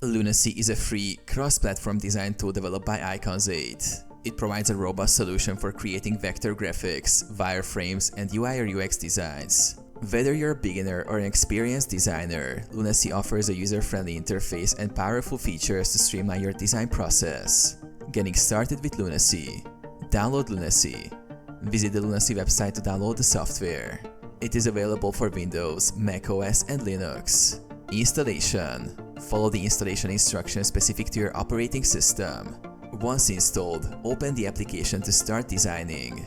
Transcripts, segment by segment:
Lunacy is a free, cross-platform design tool developed by Icons8. It provides a robust solution for creating vector graphics, wireframes, and UI or UX designs. Whether you're a beginner or an experienced designer, Lunacy offers a user-friendly interface and powerful features to streamline your design process. Getting started with Lunacy. Download Lunacy. Visit the Lunacy website to download the software. It is available for Windows, macOS, and Linux. Installation. Follow the installation instructions specific to your operating system. Once installed, open the application to start designing.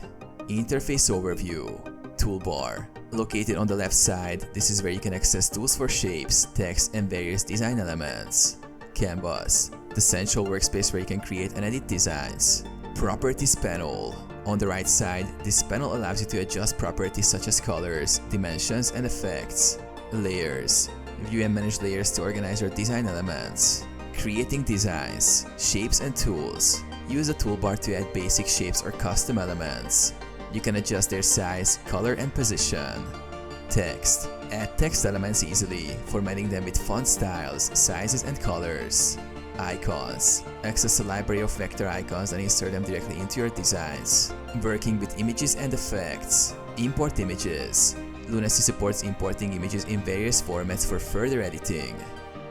Interface overview. Toolbar. Located on the left side, this is where you can access tools for shapes, text, and various design elements. Canvas. The central workspace where you can create and edit designs. Properties panel. On the right side, this panel allows you to adjust properties such as colors, dimensions, and effects. Layers. View and manage layers to organize your design elements. Creating designs, shapes, and tools. Use the toolbar to add basic shapes or custom elements. You can adjust their size, color, and position. Text. Add text elements easily, formatting them with font styles, sizes, and colors. Icons. Access a library of vector icons and insert them directly into your designs. Working with images and effects. Import images. Lunacy supports importing images in various formats for further editing.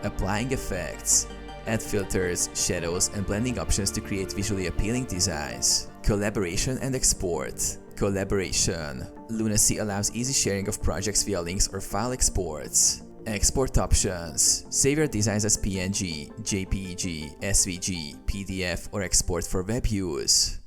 Applying effects. Add filters, shadows, and blending options to create visually appealing designs. Collaboration and export. Collaboration. Lunacy allows easy sharing of projects via links or file exports. Export options. Save your designs as PNG, JPEG, SVG, PDF, or export for web use.